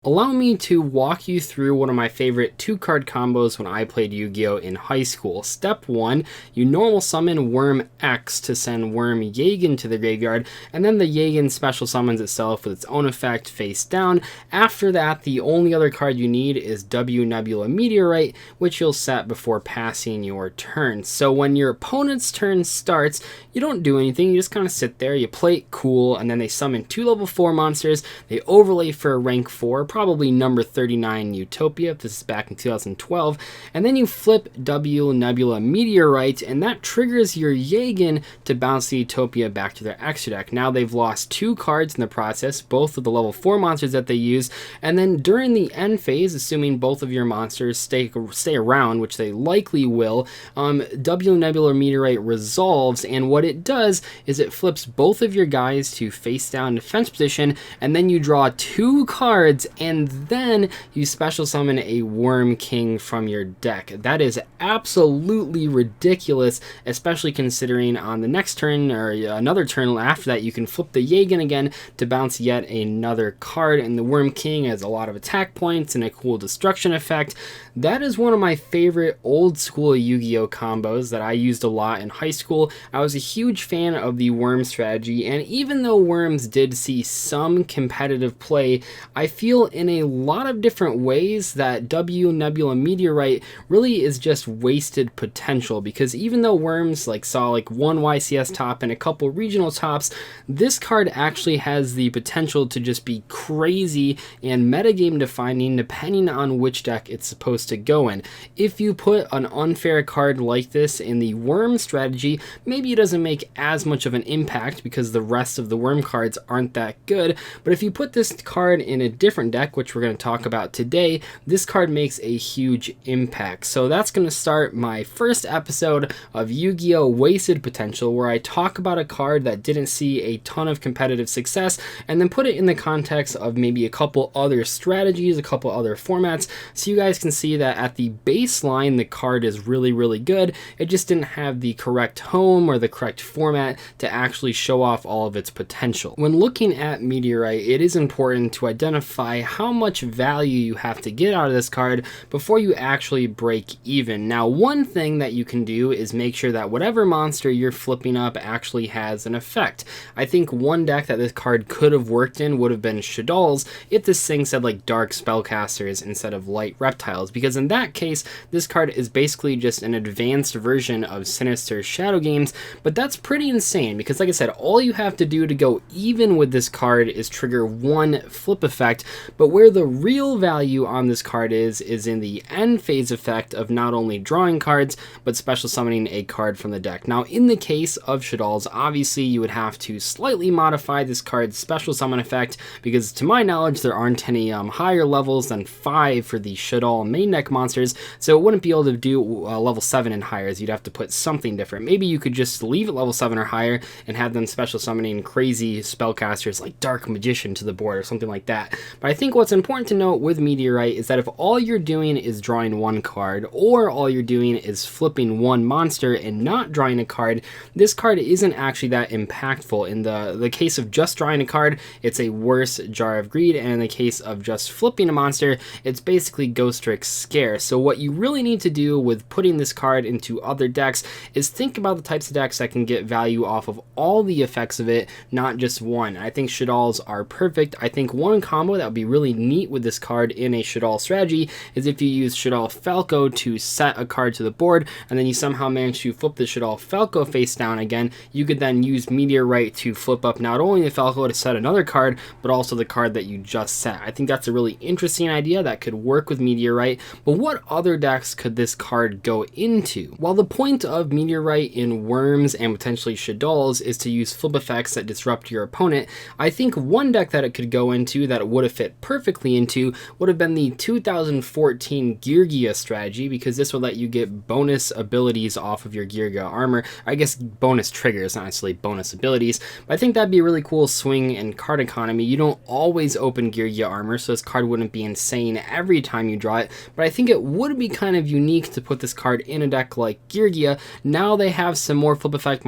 allow me to walk you through one of my favorite 2-card combos when I played Yu-Gi-Oh! In high school. Step 1, you normal summon Worm X to send Worm YAGAN to the graveyard, and then the YAGAN special summons itself with its own effect face down. After that, the only other card you need is Nebula Meteorite, which you'll set before passing your turn. So when your opponent's turn starts, you don't do anything, you just kind of sit there, you play it cool, and then they summon 2 level 4 monsters, they overlay for a rank 4, probably number 39 Utopia, if this is back in 2012, and then you flip Nebula Meteorite, and that triggers your YAGAN to bounce the Utopia back to their extra deck. Now they've lost 2 cards in the process, both of the level 4 monsters that they use, and then during the end phase, assuming both of your monsters stay around, which they likely will, Nebula Meteorite resolves, and what it does is it flips both of your guys to face down defense position, and then you draw 2 cards, and then you special summon a Worm King from your deck. That is absolutely ridiculous, especially considering on the next turn, or another turn after that, you can flip the YAGAN again to bounce yet another card, and the Worm King has a lot of attack points and a cool destruction effect. That is one of my favorite old school Yu-Gi-Oh! Combos that I used a lot in high school. I was a huge fan of the Worm strategy, and even though Worms did see some competitive play, I feel in a lot of different ways that Nebula Meteorite really is just wasted potential, because even though Worms saw one YCS top and a couple regional tops, this card actually has the potential to just be crazy and metagame defining depending on which deck it's supposed to go in. If you put an unfair card like this in the Worm strategy, maybe it doesn't make as much of an impact because the rest of the Worm cards aren't that good, but if you put this card in a different deck, which we're going to talk about today, this card makes a huge impact. So that's going to start my first episode of Yu-Gi-Oh! Wasted Potential, where I talk about a card that didn't see a ton of competitive success, and then put it in the context of maybe a couple other strategies, a couple other formats, so you guys can see that at the baseline, the card is really, really good. It just didn't have the correct home or the correct format to actually show off all of its potential. When looking at Meteorite, it is important to identify how much value you have to get out of this card before you actually break even. Now, one thing that you can do is make sure that whatever monster you're flipping up actually has an effect. I think one deck that this card could have worked in would have been SHADDOLL's if this thing said Dark Spellcasters instead of Light Reptiles, because in that case, this card is basically just an advanced version of Sinister Shadow Games, but that's pretty insane because, like I said, all you have to do to go even with this card is trigger 1 flip effect, but where the real value on this card is in the end phase effect of not only drawing cards, but special summoning a card from the deck. Now, in the case of SHADDOLL's, obviously you would have to slightly modify this card's special summon effect, because to my knowledge, there aren't any higher levels than 5 for the SHADDOLL main deck monsters, so it wouldn't be able to do level 7 and higher. You'd have to put something different. Maybe you could just leave it level 7 or higher and have them special summoning crazy spellcasters like Dark Magician to the board or something like that. But I think what's important to note with Meteorite is that if all you're doing is drawing 1 card, or all you're doing is flipping 1 monster and not drawing a card, this card isn't actually that impactful. In the case of just drawing a card, it's a worse Jar of Greed, and in the case of just flipping a monster, it's basically Ghost Trick Scare. So what you really need to do with putting this card into other decks is think about the types of decks that can get value off of all the effects of it, not just one. I think SHADDOLL's are perfect. I think one combo that would be really neat with this card in a SHADDOLL strategy is if you use SHADDOLL Falco to set a card to the board, and then you somehow manage to flip the SHADDOLL Falco face down again. You could then use Meteorite to flip up not only the Falco to set another card, but also the card that you just set. I think that's a really interesting idea that could work with Meteorite, but what other decks could this card go into? Well, the point of Meteorite in Worms and potentially SHADDOLL's is to use flip effects that disrupt your opponent. I think one deck that it could go into that it would have fit perfectly into would have been the 2014 Geargia strategy, because this would let you get bonus abilities off of your Geargia armor. I guess bonus triggers, not necessarily bonus abilities, but I think that'd be a really cool swing in card economy. You don't always open Geargia armor, so this card wouldn't be insane every time you draw it, but I think it would be kind of unique to put this card in a deck like Geargia. Now they have some more flip effect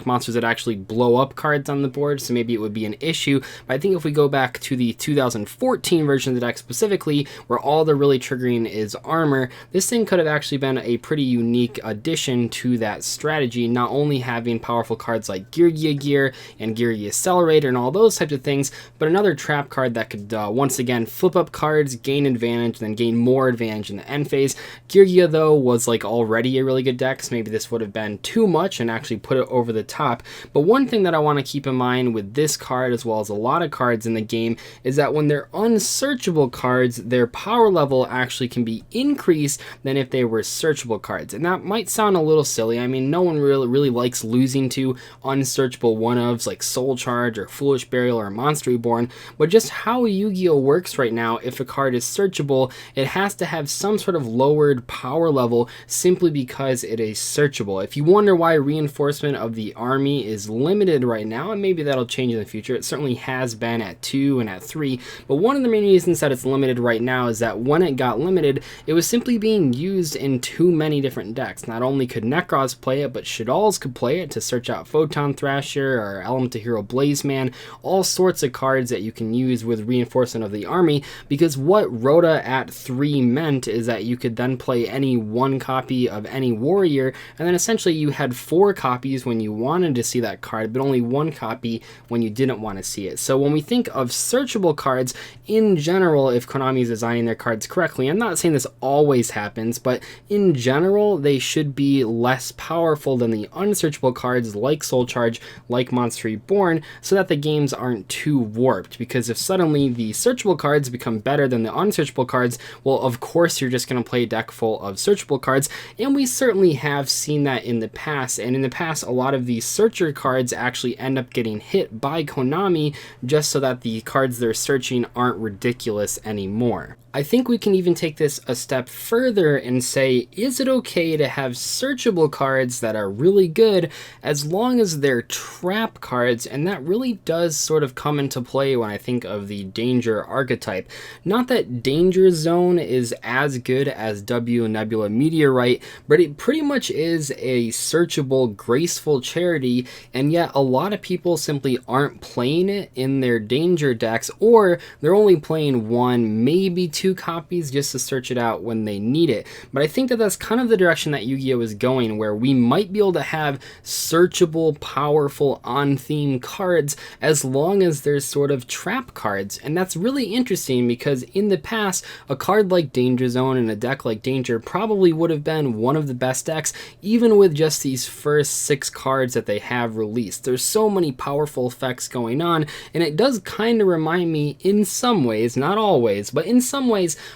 monsters that actually blow up cards on the board, so maybe it would be an issue, but I think if we go back to the 2014 14 version of the deck specifically, where all they're really triggering is armor, this thing could have actually been a pretty unique addition to that strategy, not only having powerful cards like Gear and Gear Accelerator and all those types of things, but another trap card that could once again flip up cards, gain advantage, then gain more advantage in the end phase. Gear though was like already a really good deck, so maybe this would have been too much and actually put it over the top. But one thing that I want to keep in mind with this card, as well as a lot of cards in the game, is that when they're unsearchable cards, their power level actually can be increased than if they were searchable cards. And that might sound a little silly. I mean, no one really likes losing to unsearchable one-ofs like Soul Charge or Foolish Burial or Monster Reborn, but just how Yu-Gi-Oh works right now, if a card is searchable, it has to have some sort of lowered power level simply because it is searchable. If you wonder why reinforcement of the army is limited right now, and maybe that'll change in the future, it certainly has been at 2 and at 3, but one of the main reasons that it's limited right now is that when it got limited, it was simply being used in too many different decks. Not only could Nekroz play it, but Shaddolls could play it to search out Photon Thrasher or Elemental Hero Blazeman, all sorts of cards that you can use with reinforcement of the army, because what Rhoda at 3 meant is that you could then play any one copy of any warrior, and then essentially you had 4 copies when you wanted to see that card, but only 1 copy when you didn't want to see it. So when we think of searchable cards in general, if Konami is designing their cards correctly, I'm not saying this always happens, but in general they should be less powerful than the unsearchable cards like Soul Charge, like Monster Reborn, so that the games aren't too warped. Because if suddenly the searchable cards become better than the unsearchable cards, well, of course you're just going to play a deck full of searchable cards, and we certainly have seen that in the past. And in the past, a lot of these searcher cards actually end up getting hit by Konami just so that the cards they're searching aren't ridiculous anymore. I think we can even take this a step further and say, is it okay to have searchable cards that are really good as long as they're trap cards? And that really does sort of come into play when I think of the Danger archetype. Not that Danger Zone is as good as W Nebula Meteorite, but it pretty much is a searchable, graceful charity, and yet a lot of people simply aren't playing it in their Danger decks, or they're only playing 1, maybe 2 copies just to search it out when they need it. But I think that that's kind of the direction that Yu-Gi-Oh is going, where we might be able to have searchable, powerful, on-theme cards as long as there's sort of trap cards. And that's really interesting because in the past, a card like Danger Zone and a deck like Danger probably would have been one of the best decks, even with just these first 6 cards that they have released. There's so many powerful effects going on, and it does kind of remind me in some ways, not always, but in some ways,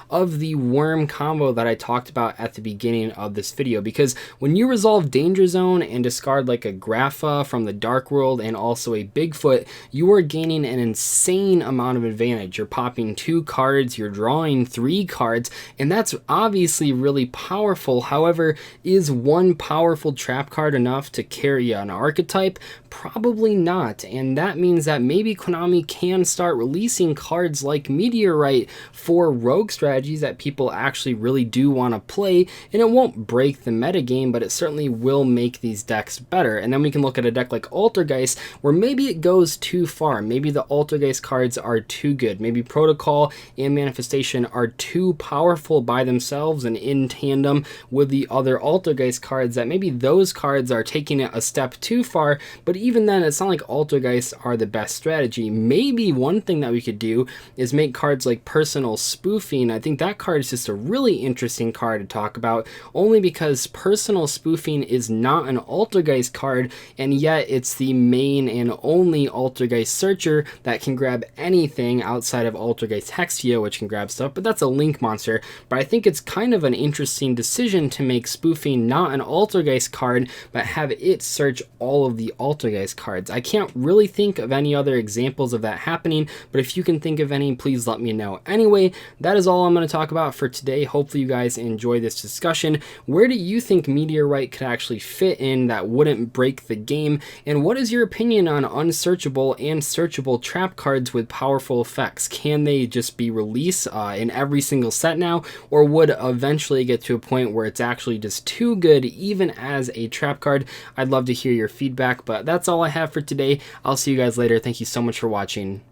of the worm combo that I talked about at the beginning of this video. Because when you resolve Danger Zone and discard like a Grapha from the Dark World and also a Bigfoot, you are gaining an insane amount of advantage. You're popping 2 cards, you're drawing 3 cards, and that's obviously really powerful. However, is 1 powerful trap card enough to carry an archetype? Probably not, and that means that maybe Konami can start releasing cards like Meteorite for rogue strategies that people actually really do want to play, and it won't break the metagame, but it certainly will make these decks better. And then we can look at a deck like Altergeist, where maybe it goes too far. Maybe the Altergeist cards are too good. Maybe Protocol and Manifestation are too powerful by themselves and in tandem with the other Altergeist cards, that maybe those cards are taking it a step too far. But even then, it's not like Altergeist are the best strategy. Maybe one thing that we could do is make cards like Personal Spoofing. I think that card is just a really interesting card to talk about, only because Personal Spoofing is not an Altergeist card, and yet it's the main and only Altergeist searcher that can grab anything outside of Altergeist Hexia, which can grab stuff, but that's a Link monster. But I think it's kind of an interesting decision to make Spoofing not an Altergeist card, but have it search all of the Altergeist cards. I can't really think of any other examples of that happening, but if you can think of any, please let me know. Anyway, that is all I'm going to talk about for today. Hopefully you guys enjoy this discussion. Where do you think Meteorite could actually fit in that wouldn't break the game? And what is your opinion on unsearchable and searchable trap cards with powerful effects? Can they just be released in every single set now, or would eventually get to a point where it's actually just too good even as a trap card? I'd love to hear your feedback, but that's all I have for today. I'll see you guys later. Thank you so much for watching.